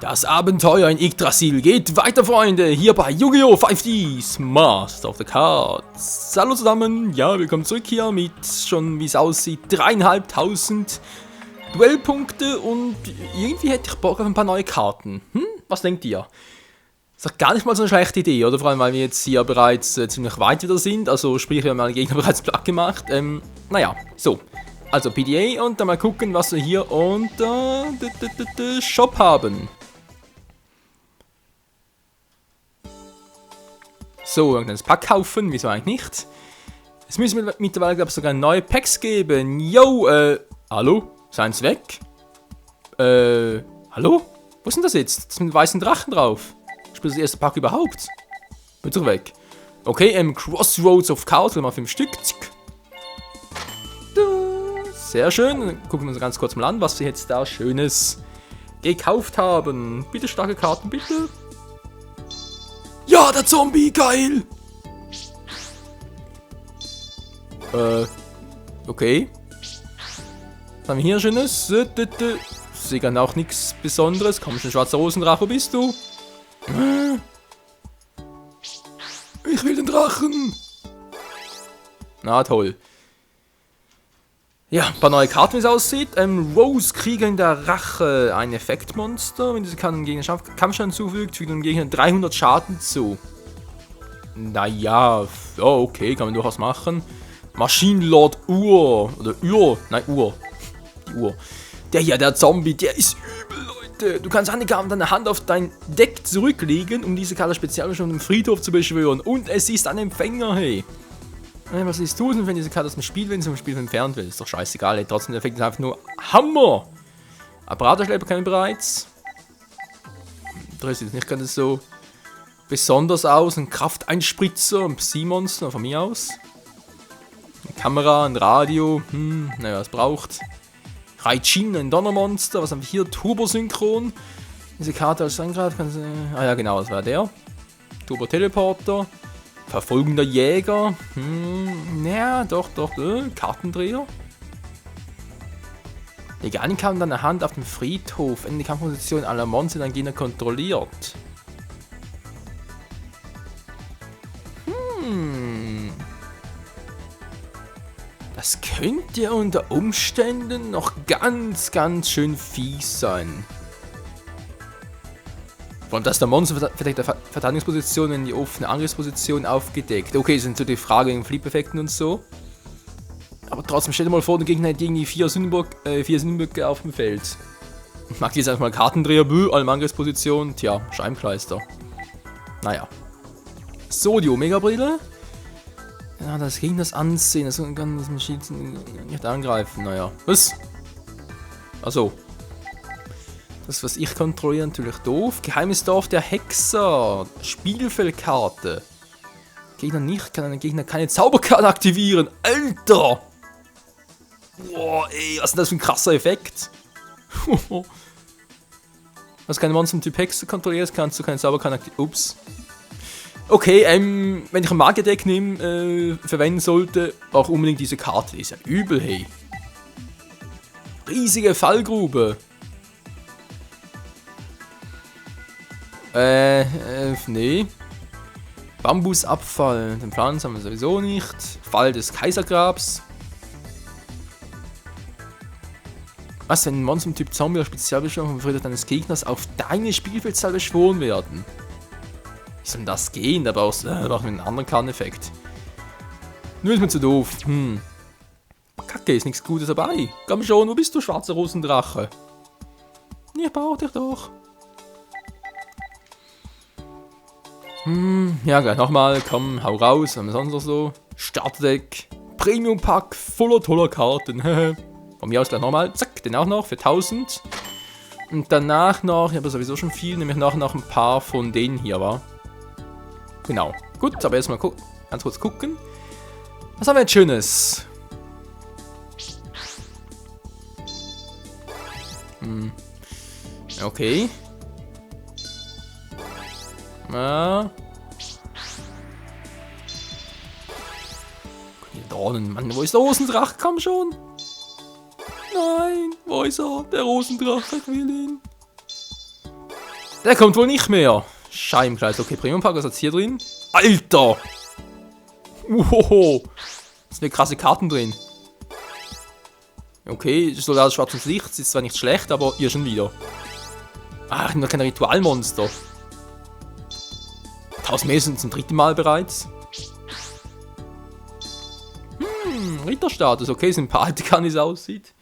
Das Abenteuer in Yggdrasil geht weiter, Freunde, hier bei Yu-Gi-Oh! 5Ds Master of the Cards. Hallo zusammen, ja, willkommen zurück hier mit schon, wie es aussieht, 3.500 Duellpunkte und irgendwie hätte ich Bock auf ein paar neue Karten. Was denkt ihr? Ist doch gar nicht mal so eine schlechte Idee, oder? Vor allem, weil wir jetzt hier bereits ziemlich weit wieder sind, also sprich, wir haben alle Gegner bereits platt gemacht. Naja, so. Also PDA und dann mal gucken, was wir hier unter Shop haben. So, ein kleines Pack kaufen, wieso eigentlich nicht? Es müssen mittlerweile, glaube ich, sogar neue Packs geben. Yo, hallo? Seien sie weg? Hallo? Wo ist denn das jetzt? Das ist mit einem weißen Drachen drauf. Ich bin das erste Pack überhaupt. Bin doch weg. Okay, Crossroads of Chaos, mal 5 Stück. Sehr schön. Dann gucken wir uns ganz kurz mal an, was wir jetzt da Schönes gekauft haben. Bitte starke Karten, bitte. Ja, der Zombie, geil! Okay. Was haben wir hier Schönes? Sehe auch nichts Besonderes. Komm schon, schwarzer Rosendrache, wo bist du? Ich will den Drachen! Na toll. Ja, ein paar neue Karten, wie es aussieht. Rose, Krieger in der Rache. Ein Effektmonster. Wenn diese Karte dem Gegner Kampfschaden zufügt, fügt dem Gegner 300 Schaden zu. Naja, oh, okay, kann man durchaus machen. Maschinenlord Ur. Oder Ur. Nein, Ur. Die Ur. Der hier, der Zombie, der ist übel, Leute. Du kannst deine Hand auf dein Deck zurücklegen, um diese Karte speziell schon im Friedhof zu beschwören. Und es ist ein Empfänger, hey. Was ist tun, wenn diese Karte aus dem Spiel, wenn sie vom Spiel entfernt wird? Ist doch scheißegal, ey. Trotzdem, der Effekt ist einfach nur Hammer! Apparaterschlepper kennen wir bereits. Da sieht es nicht ganz so besonders aus. Ein Krafteinspritzer, ein Psi-Monster von mir aus. Eine Kamera, ein Radio. Naja, was braucht. Raijin, ein Donnermonster. Was haben wir hier? Turbosynchron. Diese Karte als angreift kann sie. Ah ja, genau, das war der. Turbo-Teleporter. Verfolgender Jäger. Ja, doch. Kartendreher. Leganin kann deine Hand auf dem Friedhof in die Kampfposition aller Monster dein Gegner kontrolliert. Das könnte unter Umständen noch ganz schön fies sein. Und dass der Monster verdeckte Verteidigungsposition in die offene Angriffsposition aufgedeckt. Okay, sind so die Fragen wegen Flip-Effekten und so. Aber trotzdem, stell dir mal vor, der Gegner hat irgendwie 4 Sündenböcke auf dem Feld. Ich mag jetzt einfach mal Kartendreher, allem Angriffsposition. Tja, Scheibenkleister. Naja. So, die Omega-Brille. Ja, das Gegner das ansehen, das kann das Maschinen nicht angreifen. Naja. Was? Achso. Das, was ich kontrolliere, natürlich doof. Geheimes Dorf der Hexer. Spielfeldkarte. Gegner nicht, kann ein Gegner keine Zauberkarte aktivieren. Alter! Boah, ey, was ist denn das für ein krasser Effekt? Was keine Monster im Typ Hexe kontrollierst, kannst du keine Zauberkarte aktivieren. Ups. Okay, wenn ich ein Magier-Deck verwenden sollte, auch unbedingt diese Karte. Die ist ja übel, hey. Riesige Fallgrube. Nee. Bambusabfall. Den Pflanzen haben wir sowieso nicht. Fall des Kaisergrabs. Was, wenn ein Monster im Typ Zombie oder Spezialbeschwörung vom Friedhof deines Gegners auf deine Spielfeldzahl beschworen werden? Wie soll denn das gehen? Da brauchst du einen anderen Karteneffekt. Nur ist mir zu doof. Kacke, ist nichts Gutes dabei. Komm schon, wo bist du, schwarzer Rosendrache? Ich brauch dich doch. Ja, gleich nochmal, komm, hau raus, haben wir sonst noch so. Starterdeck, Premium-Pack, voller toller Karten. Von mir aus gleich nochmal, zack, den auch noch für 1000. Und danach noch, ich habe sowieso schon viel, nämlich noch ein paar von denen hier, war. Genau, gut, aber erstmal ganz kurz gucken. Was haben wir jetzt Schönes? Okay. Die Dornen, Mann, wo ist der Rosendrache? Komm schon! Nein, wo ist er? Der Rosendrache, ich will ihn. Der kommt wohl nicht mehr. Scheibenkreis. Okay, Premium-Pack, was hat's hier drin? Alter! Wow! Da sind krasse Karten drin. Okay, sogar das schwarzes Licht. Das ist zwar nicht schlecht, aber hier schon wieder. Ach, noch kein Ritualmonster. 1000 Mesen zum dritten Mal bereits. Ritterstatus. Okay, sind ein paar alte Karten, wie es aussieht.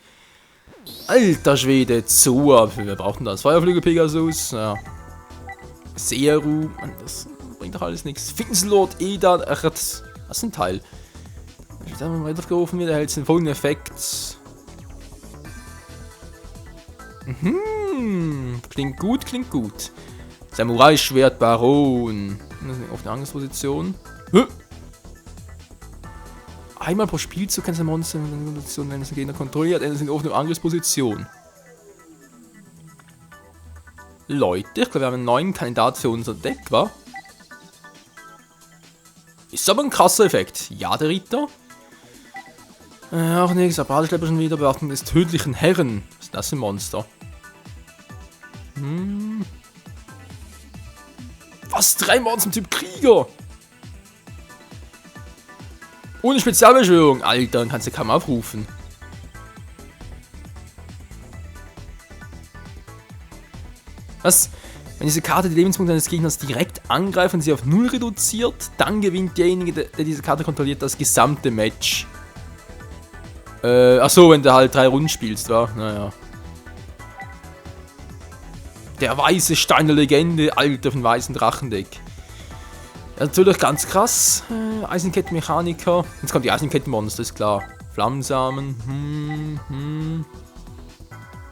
Alter Schwede, zu. Wir brauchen das. Feuerflügel Pegasus. Ja. Seru. Mann, das bringt doch alles nichts. Finslord, Edan. Ach, das ist ein Teil. Wenn man weitergerufen wird, erhält es den folgenden Effekt. Klingt gut, klingt gut. Samurai-Schwert, Baron. Auf der Angriffsposition. Einmal pro Spielzug kann ein Monster, wenn es den Gegner kontrolliert, sind auf der Angriffsposition. Leute, ich glaube, wir haben einen neuen Kandidat für unser Deck, wa? Ist aber ein krasser Effekt. Ja, der Ritter. Auch nichts, Apparateschlepper schon wieder, Beachtung des tödlichen Herren. Was ist das für ein Monster? Was? 3 Monster Typ Krieger? Ohne Spezialbeschwörung. Alter, dann kannst du kaum aufrufen. Was? Wenn diese Karte die Lebenspunkte eines Gegners direkt angreift und sie auf 0 reduziert, dann gewinnt derjenige, der diese Karte kontrolliert, das gesamte Match. Achso, wenn du halt 3 Runden spielst, wa? Naja. Der weiße Stein der Legende, Alter, von weißen Drachendeck. Ja, natürlich ganz krass. Eisenkettenmechaniker. Jetzt kommt die Eisenkettenmonster, ist klar. Flammensamen.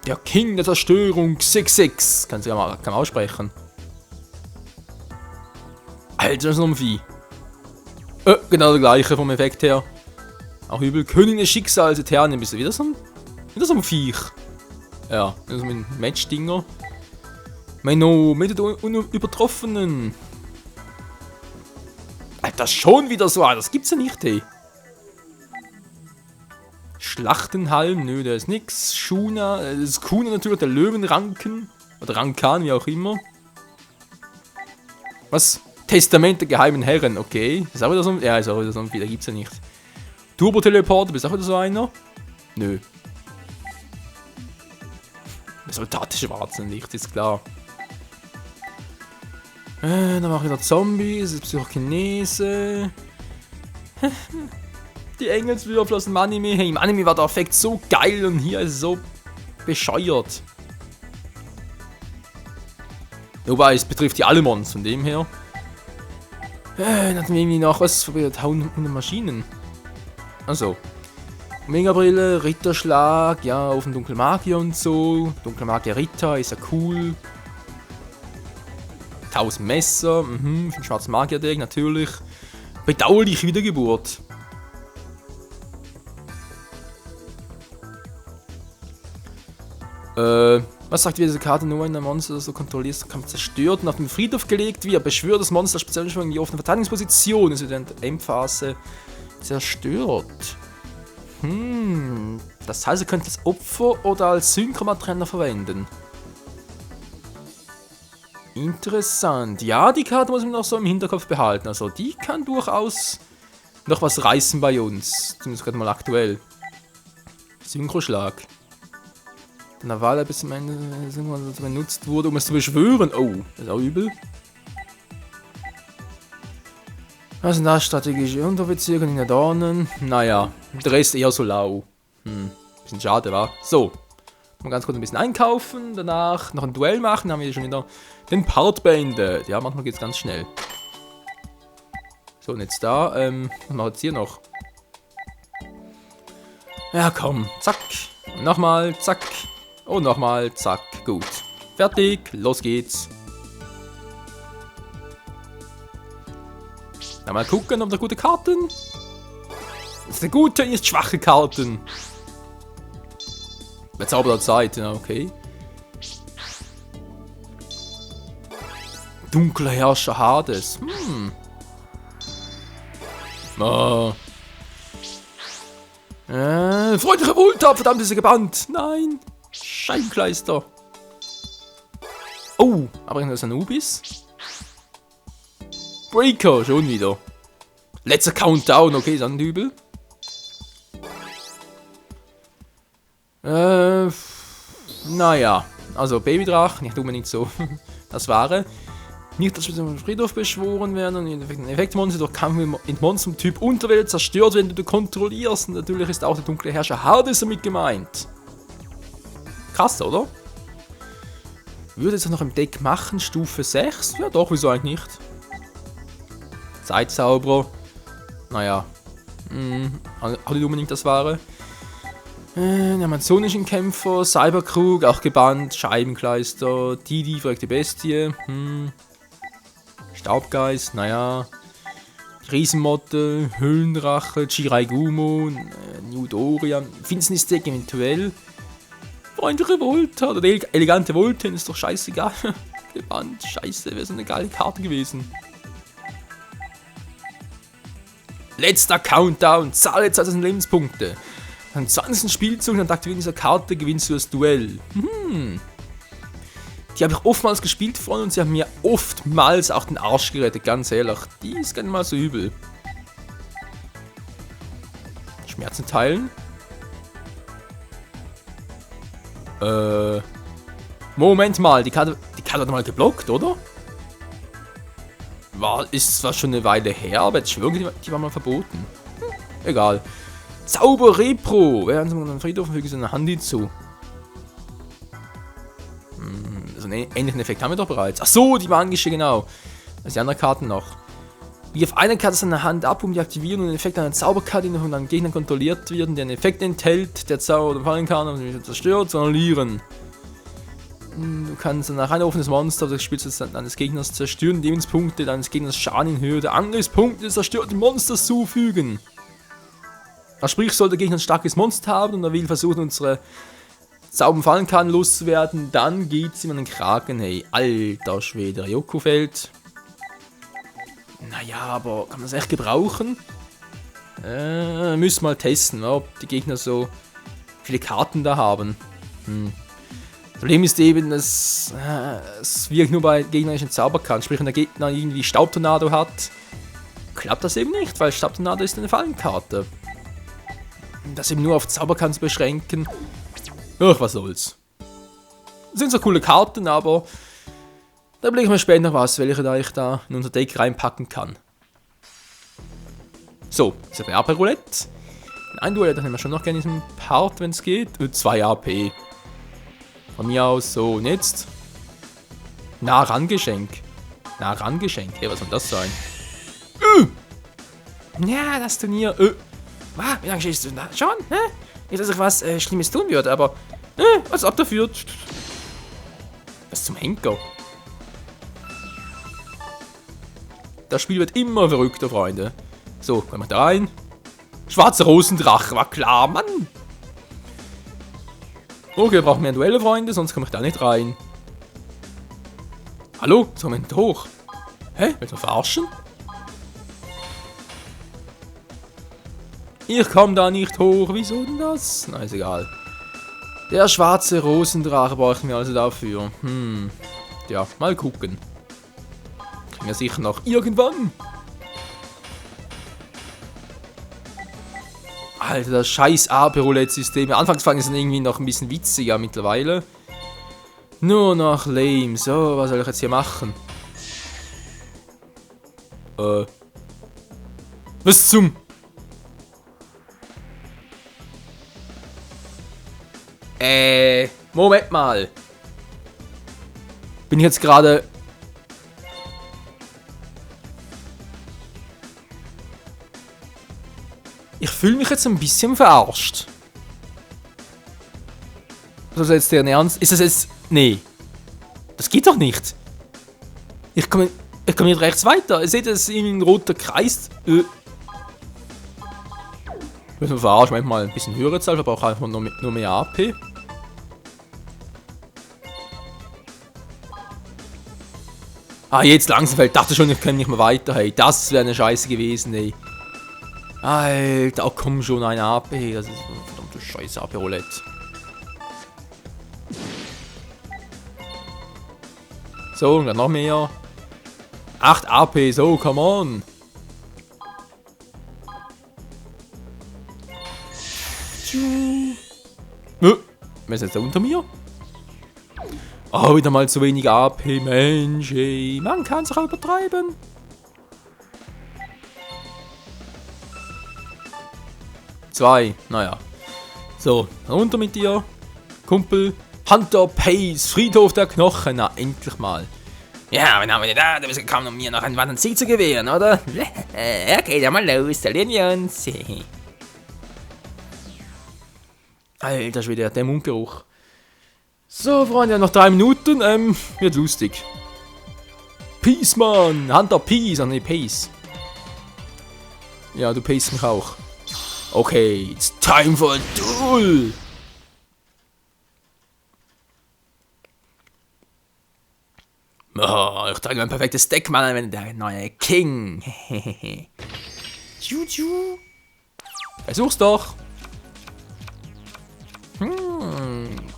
Der King der Zerstörung, 6-6. Kann man aussprechen. Alter, das ist noch ein Vieh. Genau der gleiche vom Effekt her. Auch übel. Königin des Schicksals, Eternien. Bist du wieder so ein Viech? Ja, so ein Matchdinger. Meino, mit den Unübertroffenen. Alter, schon wieder so. Das gibt's ja nicht, ey. Schlachtenhalm, nö, da ist nix. Shuna, das ist Kuna natürlich, der Löwenranken. Oder Rankan, wie auch immer. Was? Testament der geheimen Herren, okay. Ist auch wieder so ein. Ja, ist auch wieder so ein. Da gibt's ja nicht. Turbo-Teleporter, bist du auch wieder so einer? Nö. Der Soldat des schwarzen Lichts, ist klar. Dann mache ich wieder Zombies, das ist Psychokinese. Die Engelswürfel aus dem Anime. Hey, im Anime war der Effekt so geil und hier ist es so bescheuert. Wobei, es betrifft ja alle Mons, von dem her. Dann hatten wir irgendwie noch was für 100 Maschinen. Also. Megabrille, Ritterschlag, ja, auf den Dunkelmagier und so. Dunkelmagier Ritter, ist ja cool. 1000 Messer, für den schwarzen Magier-Deck natürlich. Bedauerlich Wiedergeburt. Was sagt, wie diese Karte nur in der Monster so kontrollierst, kann zerstört und auf den Friedhof gelegt wird. Beschwört das Monster speziell schon in die offene Verteidigungsposition. Ist in der Endphase zerstört. Das heißt, ihr könnt das Opfer oder als Synchromatrenner verwenden. Interessant. Ja, die Karte muss man noch so im Hinterkopf behalten. Also die kann durchaus noch was reißen bei uns. Zumindest gerade mal aktuell. Synchroschlag. Der Wahl bis zum Ende benutzt wurde, um es zu beschwören. Oh, das ist auch übel. Was sind das? Strategische Unterbezirke in der Dornen. Naja, der Rest eher so lau. Bisschen schade, wa? So. Mal ganz kurz ein bisschen einkaufen. Danach noch ein Duell machen. Dann haben wir schon wieder den Part beendet. Ja, manchmal geht's ganz schnell. So, und jetzt da. Was machen wir jetzt hier noch? Ja, komm. Zack. Und nochmal. Zack. Und nochmal. Zack. Gut. Fertig. Los geht's. Na, mal gucken, ob da gute Karten. Das ist eine gute, ist schwache Karten. Bei Zauber der Zeit, ja, okay. Dunkler Herrscher Hades. Freundliche Wohltat, verdammt, ist er gebannt. Nein. Scheibenkleister. Oh, aber ich habe Anubis. Breaker, schon wieder. Letzter Countdown, okay, ist auch nicht übel. Naja, also Babydrachen, nicht unbedingt so. Das Wahre. Nicht, dass wir zum Friedhof beschworen werden und ein Effektmonster durch Kampf mit Monstern Typ Unterwelt zerstört, wenn du kontrollierst. Und natürlich ist auch der dunkle Herrscher Hades damit gemeint. Krass, oder? Würde es noch im Deck machen, Stufe 6? Ja doch, wieso eigentlich nicht? Zeitzauberer. Naja. Auch nicht unbedingt das Wahre. Den amazonischen Kämpfer, Cyberkrug, auch gebannt, Scheibenkleister, Didi, verrückte Bestie, Staubgeist, naja, Riesenmotte, Höhlendrache, Chiraigumo, New Dorian, Finsternisdeck eventuell, freundliche Volta, oder die elegante Volta, ist doch scheißegal, gebannt, scheiße, wäre so eine geile Karte gewesen. Letzter Countdown, zahle 2000 Lebenspunkte. Am 20. Spielzug, nach Aktivieren dieser Karte gewinnst du das Duell. Die habe ich oftmals gespielt, Freunde, und sie haben mir oftmals auch den Arsch gerettet, ganz ehrlich. Die ist gar nicht mal so übel. Schmerzen teilen. Moment mal, die Karte hat mal geblockt, oder? Ist zwar schon eine Weile her, aber jetzt schwöre, die war mal verboten. Egal. Zauber Repro! Während man Friedhof füge seine Hand hinzu. So einen ähnlichen Effekt haben wir doch bereits. Ach so, die magische, genau. Das sind die anderen Karten noch. Wie auf einer Karte seine Hand ab, um die aktivieren und den Effekt einer Zauberkarte, die von einem Gegner kontrolliert wird, der einen Effekt enthält, der Zauber oder fallen kann und nicht zerstört, zu annullieren. Du kannst nach ein offenes Monster des Spiels deines Gegners zerstören, Lebenspunkte deines Gegners Schaden in Höhe der Angriffspunkte des zerstörten Monsters zufügen. Sprich, soll der Gegner ein starkes Monster haben und er will versuchen, unsere Zauber fallen kann loszuwerden, dann geht's ihm an den Kraken. Hey, alter Schwede, Yoko fällt. Naja, aber kann man das echt gebrauchen? Müssen mal testen, ob die Gegner so viele Karten da haben. Problem ist eben, dass es wirkt nur bei gegnerischen Zauberkarten. Sprich, wenn der Gegner irgendwie Staubtornado hat, klappt das eben nicht, weil Staubtornado ist eine Fallenkarte. Das eben nur auf Zauberkarten zu beschränken. Ach, was soll's. Sind so coole Karten, aber da überlege ich mir später noch was, welche ich da in unser Deck reinpacken kann. So, das ist AP Roulette. Ein Duell, das nehmen wir schon noch gerne in diesem Part, wenn es geht. 2 AP. Von mir aus so, und jetzt? Nah-Ran-Geschenk. Nah-Ran-Geschenk. Hey, was soll das sein? Ja, das Turnier. Wie lange stehst du da? Schon, ne? Nicht, dass ich was Schlimmes tun würde, aber als ob dafür. Was zum Henker? Das Spiel wird immer verrückter, Freunde. So, kommen wir da rein. Schwarzer Rosendrache, war klar, Mann. Okay, brauchen wir Duelle, Freunde, sonst komme ich da nicht rein. Hallo? Jetzt kommen wir nicht hoch. Hä? Willst du verarschen? Ich komme da nicht hoch. Wieso denn das? Na, ist egal. Der schwarze Rosendrache brauchen wir also dafür. Ja, mal gucken. Kriegen wir sicher noch irgendwann. Alter, das scheiß AP-Roulette-System. Anfangs fand ich es irgendwie noch ein bisschen witziger mittlerweile. Nur noch lame. So, was soll ich jetzt hier machen? Was zum... Moment mal. Bin ich jetzt gerade... Ich fühle mich jetzt ein bisschen verarscht. Ist das jetzt deren Ernst? Ist das jetzt... Nee. Das geht doch nicht. Ich komme nicht rechts weiter. Ihr seht, das ist irgendwie ein roter Kreis. Müssen wir verarschen. Manchmal ein bisschen höhere Zahl. Wir brauchen einfach nur mehr AP. Ah, jetzt langsam fällt. Ich dachte schon, ich kann nicht mehr weiter. Hey, das wäre eine Scheiße gewesen, ey. Alter, oh, komm schon, ein AP. Das ist eine verdammte Scheiße AP-Roulette. So, und dann noch mehr. 8 AP, so, come on. Wer ist jetzt da unter mir? Oh, wieder mal zu wenig AP, Mensch, ey. Man kann sich auch übertreiben. Zwei, naja. So, runter mit dir. Kumpel. Hunter Pace, Friedhof der Knochen. Na, endlich mal. Ja, wenn haben wir da? Du bist gekommen, um mir noch einen wahren Sieg zu gewähren, oder? Okay, dann mal los, salieren wir uns. Alter Schwede, der Mundgeruch. So, Freunde, noch 3 Minuten, wird lustig. Peace, Mann! Hunter Peace, ne, Pace. Ja, du pace mich auch. Okay, it's time for a duel! Oh, ich trage ein perfektes Deck, Mann, wenn der neue King. Juju. Versuch's doch.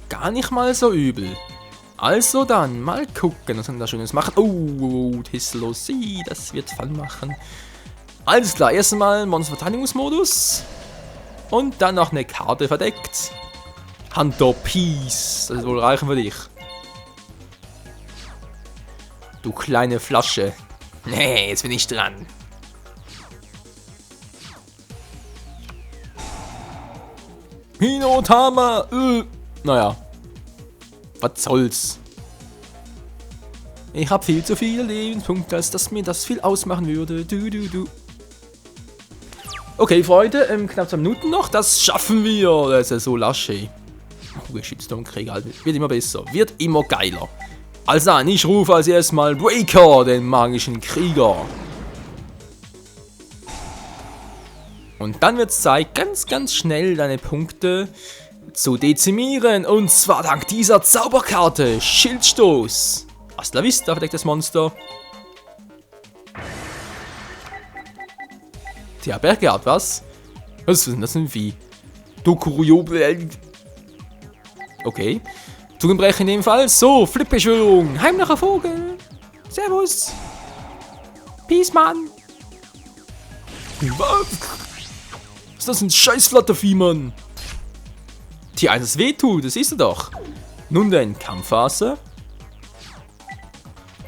Gar nicht mal so übel. Also dann, mal gucken, was wir da Schönes machen. Oh, Tisselosi, das wird Fall machen. Alles klar, erstmal Monsterverteidigungsmodus. Und dann noch eine Karte verdeckt. Hunter Peace, das wird wohl reichen für dich. Du kleine Flasche. Nee, jetzt bin ich dran. Hinotama! Naja. Was soll's? Ich hab viel zu viele Lebenspunkte, als dass mir das viel ausmachen würde. Okay, Freunde, knapp 2 Minuten noch. Das schaffen wir. Das ist ja so lasche. Shitstorm-Krieg, Alter. Wird immer besser. Wird immer geiler. Also dann, ich rufe als erstes mal Breaker, den magischen Krieger. Und dann wird es Zeit, ganz schnell deine Punkte zu dezimieren. Und zwar dank dieser Zauberkarte, Schildstoß. Hasta la vista, verdecktes Monster. Tja, Bergard, was? Was ist denn das denn wie? Dokurio. Okay. Zugenbrechen in dem Fall. So, Flipbeschwörung. Heimlicher Vogel. Servus. Peace, Mann. Was ist das ein Scheiß-Lattervieh, Mann? Tja, das wehtut, das ist er doch. Nun denn, Kampfphase.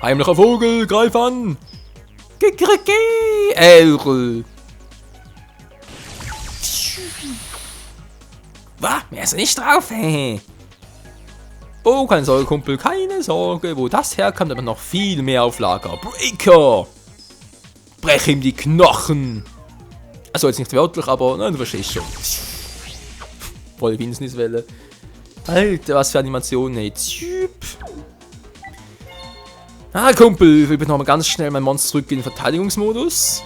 Heimlicher Vogel, greif an. Was? Mehr ist er nicht drauf, hey. Oh, keine Sorge, Kumpel, keine Sorge. Wo das herkommt, aber noch viel mehr auf Lager. Breaker! Brech ihm die Knochen! Also jetzt nicht wörtlich, aber nein, du verstehst schon. Voll Windsniswelle. Alter, was für Animationen, ey. Ah, Kumpel, ich will nochmal ganz schnell mein Monster zurück in den Verteidigungsmodus.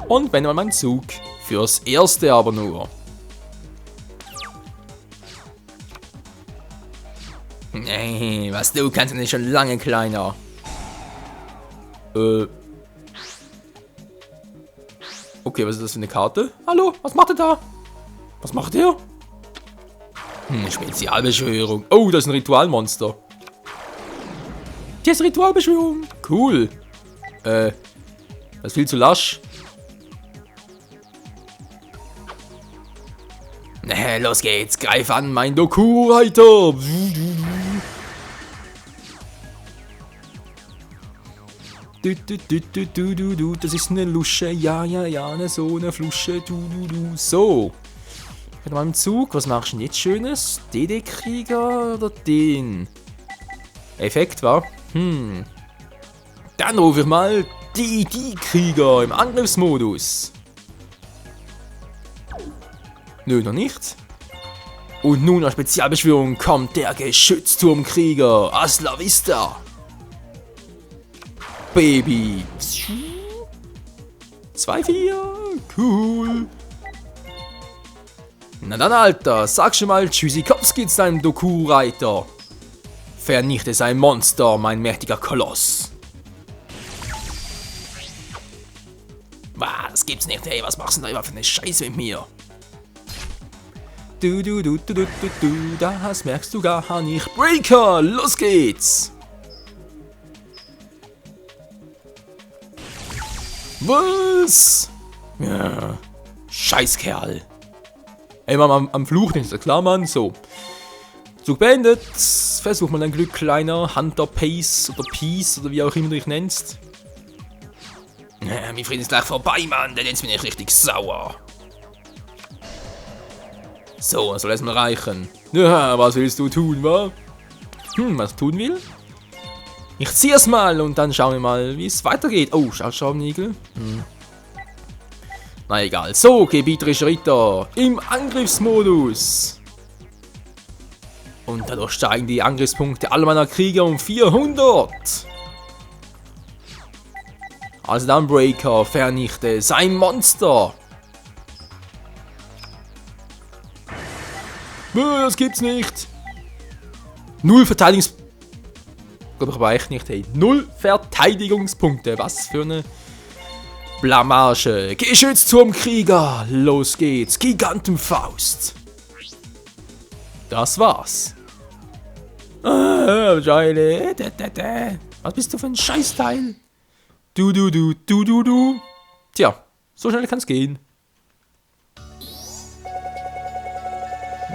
Und wenn mal mein Zug. Fürs Erste aber nur. Nee, was du kannst nicht schon lange kleiner. Okay, was ist das für eine Karte? Hallo, was macht ihr da? Was macht ihr? Spezialbeschwörung. Oh, das ist ein Ritualmonster. Hier ist Ritualbeschwörung. Cool. Das ist viel zu lasch. Los geht's, greif an, mein Doku-Reiter! Das ist eine Lusche, ja, ne, so eine Flusche, So. Ich bin mal im Zug, was machst du denn jetzt Schönes? DD-Krieger oder den? Effekt, wa? Dann rufe ich mal DD-Krieger im Angriffsmodus. Nö, noch nicht. Und nun als Spezialbeschwörung kommt der Geschützturmkrieger. Hasta la vista. Baby. 2-4. Cool. Na dann, Alter. Sag schon mal Tschüssikowski zu deinem Doku-Reiter. Vernichte sein Monster, mein mächtiger Koloss. Das gibt's nicht, ey. Was machst du denn da immer für eine Scheiße mit mir? Das merkst du gar nicht. Breaker, los geht's! Was? Ja, Scheißkerl. Ey, Mann, am Fluch, ist ja klar, Mann. So. Zug beendet. Versuch mal dein Glück, kleiner Hunter Pace oder Peace oder wie auch immer du dich nennst. Mein Frieden ist gleich vorbei, Mann. Der jetzt bin ich richtig sauer. So, was soll erstmal reichen? Ja, was willst du tun, wa? Was ich tun will? Ich ziehe es mal und dann schauen wir mal, wie es weitergeht. Oh, Scharfschraubenigel. Na egal. So, gebieterischer Ritter im Angriffsmodus. Und dadurch steigen die Angriffspunkte aller meiner Krieger um 400. Also dann Breaker, vernichte sein Monster. Das gibt's nicht. Null Verteidigungspunkte. Aber echt nicht, hey. 0 Verteidigungspunkte. Was für eine Blamage. Geschützturmkrieger. Los geht's. Gigantenfaust. Das war's. Was bist du für ein Scheißteil? Du. Tja, so schnell kann's gehen.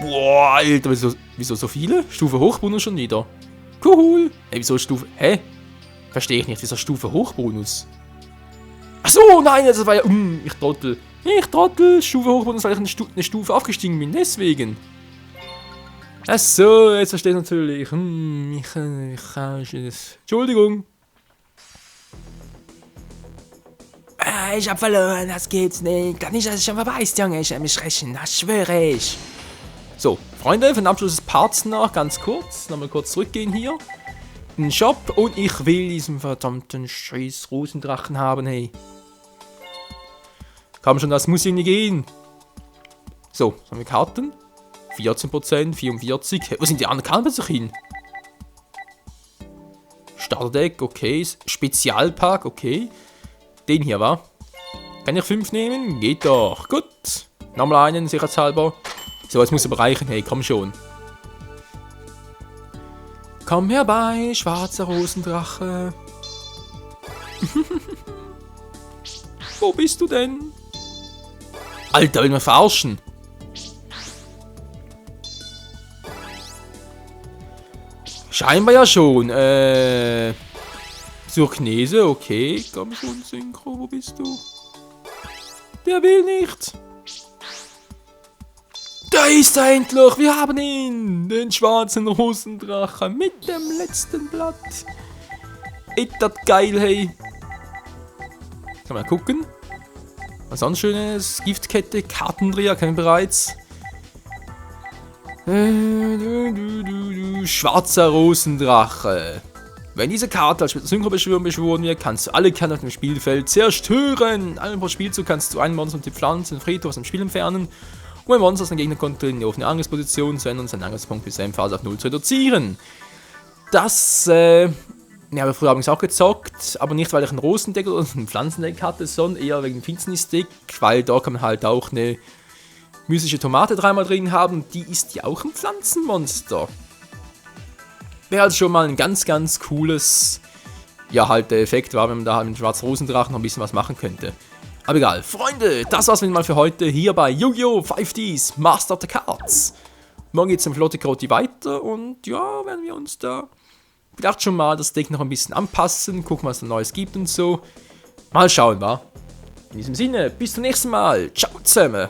Boah, Alter, wieso so viele? Stufe Hochbonus schon wieder. Cool. Ey, wieso Stufe... Hä? Verstehe ich nicht, wieso Stufe Hochbonus? Achso, nein, das war ja... Ich trottel. Stufe Hochbonus, weil ich eine Stufe aufgestiegen bin, deswegen. Achso, jetzt verstehe ich natürlich. Entschuldigung. Ich hab verloren, das geht's nicht. Kann nicht, dass ich schon verweist, Junge. Ich hab mich rächen, das schwöre ich. So, Freunde, für den Abschluss des Parts noch ganz kurz. Nochmal kurz zurückgehen hier. In den Shop. Und ich will diesen verdammten scheiß Rosendrachen haben, hey. Komm schon, das muss irgendwie gehen. So, was haben wir Karten? 14%, 44%. Wo sind die anderen Karten plötzlich hin? Starterdeck, okay. Spezialpack, okay. Den hier, wa? Kann ich 5 nehmen? Geht doch. Gut. Nochmal einen, sicherheitshalber. So, jetzt muss aber reichen. Hey, komm schon. Komm herbei, schwarzer Rosendrache. Wo bist du denn? Alter, will man verarschen? Scheinbar ja schon. Zur Knese, okay. Komm schon, Synchro, wo bist du? Der will nicht. Da ist er endlich, wir haben ihn. Den schwarzen Rosendrache mit dem letzten Blatt. Ist das geil, hey. Kann man gucken. Was sonst schönes? Giftkette, Kartendreher, kennen wir bereits. Schwarzer Rosendrache. Wenn diese Karte als Synchro-Beschwörung beschworen wird, kannst du alle Karten auf dem Spielfeld zerstören. Einmal pro Spielzug kannst du einen Monster und die Pflanzen und Friedhof aus dem Spiel entfernen, um ein Monster aus dem Gegner in die offene Angriffsposition zu ändern und seinen Angriffspunkt bis seine Phase auf 0 zu reduzieren. Das, ja, habe ich früher übrigens auch gezockt, aber nicht, weil ich einen Rosendeck oder einen Pflanzendeck hatte, sondern eher wegen dem Finsternisdeck, weil da kann man halt auch eine mystische Tomate dreimal drin haben, die ist ja auch ein Pflanzenmonster. Wäre also schon mal ein ganz, ganz cooles, ja halt der Effekt war, wenn man da halt mit dem schwarzen Rosendrachen noch ein bisschen was machen könnte. Aber egal, Freunde, das war's mal für heute hier bei Yu-Gi-Oh! 5Ds Master of the Cards. Morgen geht's im Flotte Kroti weiter und ja, werden wir uns da vielleicht schon mal das Deck noch ein bisschen anpassen, gucken, was da Neues gibt und so. Mal schauen, wa? In diesem Sinne, bis zum nächsten Mal. Ciao zusammen.